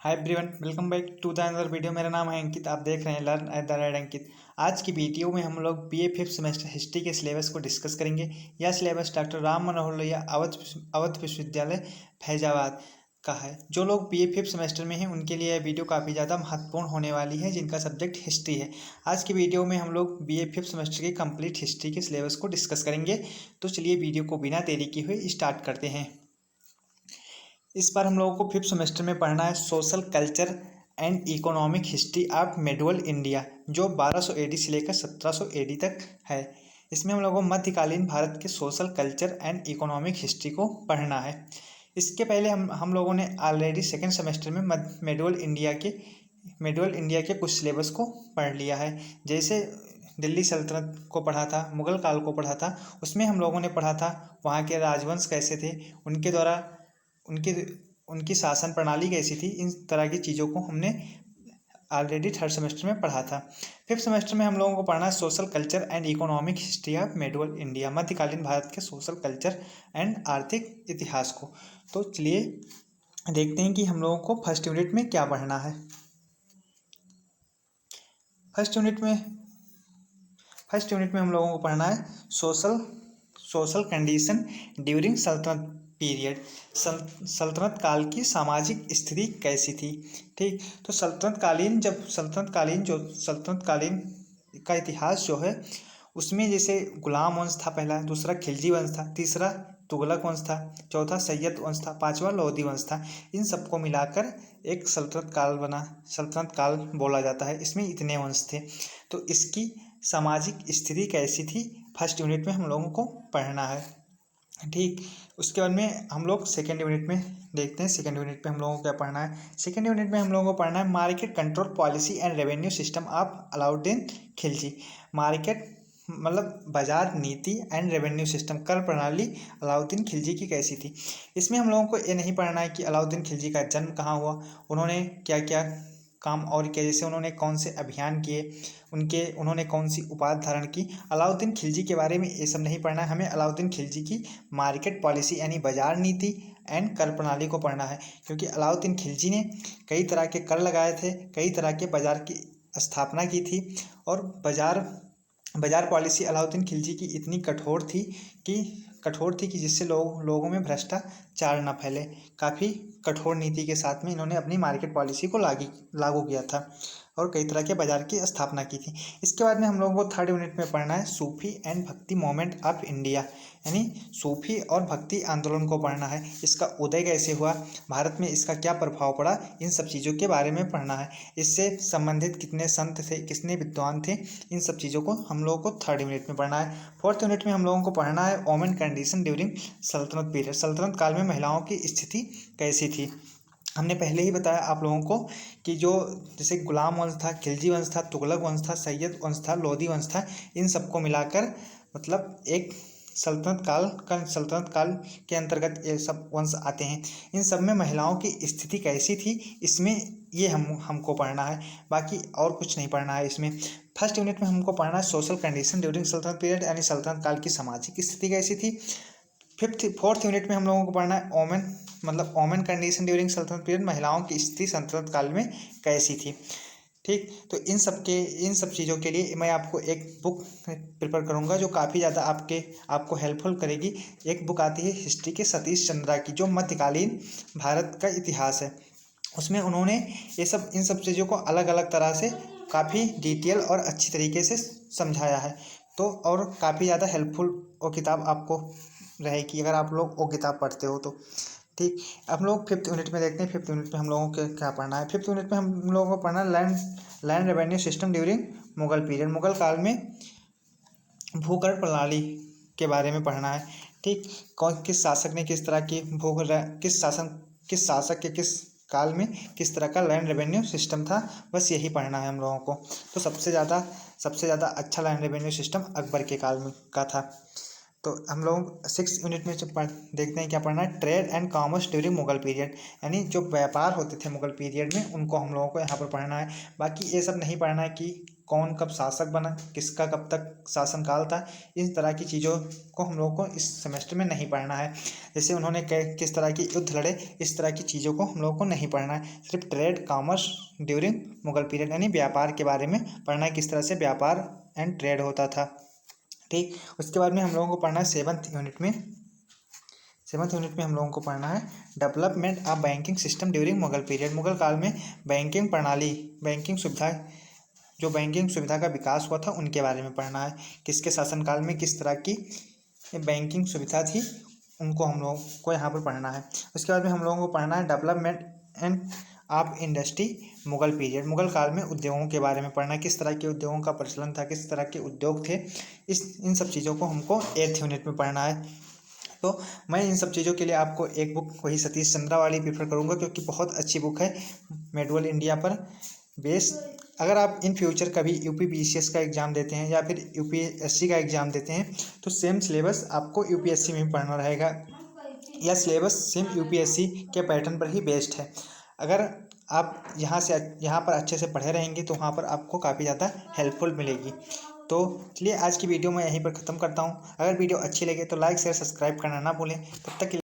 Hi everyone, welcome back to the another video. मेरा नाम है अंकित। आप देख रहे हैं learn at the rate Ankit. आज की वीडियो में हम लोग बीए फिफ्थ सेमेस्टर हिस्ट्री के सिलेबस को डिस्कस करेंगे। यह सिलेबस डॉक्टर राम मनोहर लोहिया अवध विश्वविद्यालय फैजाबाद का है। जो लोग बीए फिफ्थ सेमेस्टर में हैं उनके लिए यह वीडियो काफ़ी ज़्यादा महत्वपूर्ण होने वाली है, जिनका सब्जेक्ट हिस्ट्री है। आज की वीडियो में हम लोग बीए फिफ्थ सेमेस्टर की कंप्लीट हिस्ट्री के सिलेबस को डिस्कस करेंगे। तो चलिए वीडियो को बिना देरी किए हुए स्टार्ट करते हैं। इस बार हम लोगों को फिफ्थ सेमेस्टर में पढ़ना है social culture and economic history of medieval India, जो 1200 एडी से लेकर 1700 एडी तक है। इसमें हम लोगों को मध्यकालीन भारत के social culture and economic history को पढ़ना है। इसके पहले हम लोगों ने ऑलरेडी सेकेंड सेमेस्टर में मेडुअल इंडिया के कुछ सिलेबस को पढ़ लिया है। जैसे दिल्ली सल्तनत को पढ़ा था, मुगल काल को पढ़ा था। उसमें हम लोगों ने पढ़ा था वहाँ के राजवंश कैसे थे, उनके द्वारा उनकी शासन प्रणाली कैसी थी। इन तरह की चीज़ों को हमने ऑलरेडी थर्ड सेमेस्टर में पढ़ा था। फिफ्थ सेमेस्टर में हम लोगों को पढ़ना है social culture and economic history of medieval India, मध्यकालीन भारत के सोशल कल्चर एंड आर्थिक इतिहास को। तो चलिए देखते हैं कि हम लोगों को फर्स्ट यूनिट में क्या पढ़ना है। फर्स्ट यूनिट में हम लोगों को पढ़ना है सोशल कंडीशन ड्यूरिंग सल्तनत पीरियड। सल्तनत काल की सामाजिक स्थिति कैसी थी। ठीक, तो सल्तनत कालीन का इतिहास जो है उसमें जैसे गुलाम वंश था पहला, दूसरा खिलजी वंश था, तीसरा तुगलक वंश था, चौथा सैयद वंश था, पांचवा लोधी वंश था। इन सबको मिलाकर एक सल्तनत काल बोला जाता है। इसमें इतने वंश थे। तो इसकी सामाजिक स्थिति कैसी थी फर्स्ट यूनिट में हम लोगों को पढ़ना है। ठीक, उसके बाद में हम लोग सेकेंड यूनिट में देखते हैं। सेकेंड यूनिट में हम लोगों को क्या पढ़ना है। सेकेंड यूनिट में हम लोगों को पढ़ना है market control policy and revenue system of Alauddin Khilji. Market मतलब बाजार नीति एंड रेवेन्यू सिस्टम, कर प्रणाली अलाउद्दीन खिलजी की कैसी थी। इसमें हम लोगों को ये नहीं पढ़ना है कि अलाउद्दीन खिलजी का जन्म कहाँ हुआ, उन्होंने क्या क्या काम और क्या, जैसे उन्होंने कौन से अभियान किए, उन्होंने कौन सी उपाधि धारण की। अलाउद्दीन खिलजी के बारे में ये सब नहीं पढ़ना है। हमें अलाउद्दीन खिलजी की मार्केट पॉलिसी यानी बाजार नीति एंड कर प्रणाली को पढ़ना है, क्योंकि अलाउद्दीन खिलजी ने कई तरह के कर लगाए थे, कई तरह के बाजार की स्थापना की थी। और बाजार पॉलिसी अलाउद्दीन खिलजी की इतनी कठोर थी कि जिससे लोगों में भ्रष्टाचार न फैले। काफ़ी कठोर नीति के साथ में इन्होंने अपनी मार्केट पॉलिसी को लागू किया था और कई तरह के बाजार की स्थापना की थी। इसके बाद में हम लोगों को थर्ड यूनिट में पढ़ना है सूफी एंड भक्ति मूवमेंट ऑफ इंडिया, यानी सूफी और भक्ति आंदोलन को पढ़ना है। इसका उदय कैसे हुआ, भारत में इसका क्या प्रभाव पड़ा, इन सब चीज़ों के बारे में पढ़ना है। इससे संबंधित कितने संत थे, कितने विद्वान थे, इन सब चीज़ों को हम लोगों को थर्ड यूनिट में पढ़ना है। फोर्थ यूनिट में हम लोगों को पढ़ना है वोमेन कंडीशन ड्यूरिंग सल्तनत पीरियड। सल्तनत काल में महिलाओं की स्थिति कैसी थी। हमने पहले ही बताया आप लोगों को कि जो जैसे गुलाम वंश था, खिलजी वंश था, तुगलक वंश था, सैयद वंश था, लोधी वंश था, इन सबको मिलाकर मतलब एक सल्तनत काल के अंतर्गत ये सब वंश आते हैं। इन सब में महिलाओं की स्थिति कैसी थी, इसमें ये हमको पढ़ना है। बाकी और कुछ नहीं पढ़ना है इसमें। फर्स्ट यूनिट में हमको पढ़ना है सोशल कंडीशन ड्यूरिंग सल्तनत पीरियड, यानी सल्तनत काल की सामाजिक स्थिति कैसी थी। फोर्थ यूनिट में हम लोगों को पढ़ना है वोमेन कंडीशन ड्यूरिंग सल्तनत पीरियड, महिलाओं की स्थिति सल्तनत काल में कैसी थी। ठीक, तो इन सब चीज़ों के लिए मैं आपको एक बुक प्रिपेयर करूंगा जो काफ़ी ज़्यादा आपको हेल्पफुल करेगी। एक बुक आती है हिस्ट्री के सतीश चंद्रा की, जो मध्यकालीन भारत का इतिहास है। उसमें उन्होंने इन सब चीज़ों को अलग अलग तरह से काफ़ी डिटेल और अच्छी तरीके से समझाया है। तो और काफ़ी ज़्यादा हेल्पफुल वो किताब आपको रहेगी अगर आप लोग वो किताब पढ़ते हो तो। ठीक, हम लोग फिफ्थ यूनिट में देखते हैं। फिफ्थ यूनिट में हम लोगों को क्या पढ़ना है। फिफ्थ यूनिट में हम लोगों को पढ़ना है land revenue system during Mughal period. Mughal काल में भूकर प्रणाली के बारे में पढ़ना है। ठीक, किस शासक ने किस तरह की किस शासक के किस काल में किस तरह का लैंड रेवेन्यू सिस्टम था, बस यही पढ़ना है हम लोगों को। तो सबसे ज़्यादा अच्छा लैंड रेवेन्यू सिस्टम अकबर के काल में का था। तो हम लोग 6 यूनिट में देखते हैं क्या पढ़ना है, trade and commerce during Mughal period, यानी जो व्यापार होते थे मुगल पीरियड में उनको हम लोगों को यहाँ पर पढ़ना है। बाकी ये सब नहीं पढ़ना है कि कौन कब शासक बना, किसका कब तक शासनकाल था, इस तरह की चीज़ों को हम लोगों को इस सेमेस्टर में नहीं पढ़ना है। जैसे उन्होंने किस तरह की युद्ध लड़े, इस तरह की चीज़ों को हम लोगों को नहीं पढ़ना है। सिर्फ trade commerce during Mughal period यानी व्यापार के बारे में पढ़ना है, किस तरह से व्यापार एंड ट्रेड होता था। ठीक, उसके बाद में हम लोगों को पढ़ना है 7th यूनिट में। 7th यूनिट में हम लोगों को पढ़ना है development of banking system during Mughal period. Mughal काल में बैंकिंग प्रणाली, बैंकिंग सुविधा, जो बैंकिंग सुविधा का विकास हुआ था उनके बारे में पढ़ना है। किसके शासनकाल में किस तरह की बैंकिंग सुविधा थी, उनको हम लोगों को यहाँ पर पढ़ना है। उसके बाद में हम लोगों को पढ़ना है development end of industry Mughal period. Mughal काल में उद्योगों के बारे में पढ़ना है, किस तरह के उद्योगों का प्रचलन था, किस तरह के उद्योग थे, इन सब चीज़ों को हमको 8th यूनिट में पढ़ना है। तो मैं इन सब चीज़ों के लिए आपको एक बुक वही सतीश चंद्रा वाली प्रेफर करूँगा, क्योंकि बहुत अच्छी बुक है, मेडुअल इंडिया पर बेस्ड। अगर आप इन फ्यूचर कभी यूपीपीसीएस का एग्ज़ाम देते हैं या फिर यूपीएससी का एग्ज़ाम देते हैं तो सेम सिलेबस आपको यूपीएससी में भी पढ़ना रहेगा, या सिलेबस सेम यूपीएससी के पैटर्न पर ही बेस्ड है। अगर आप यहाँ पर अच्छे से पढ़े रहेंगे तो वहाँ पर आपको काफ़ी ज़्यादा हेल्पफुल मिलेगी। तो चलिए आज की वीडियो मैं यहीं पर ख़त्म करता हूँ। अगर वीडियो अच्छी लगे तो लाइक शेयर सब्सक्राइब करना ना भूलें। तब तक के लिए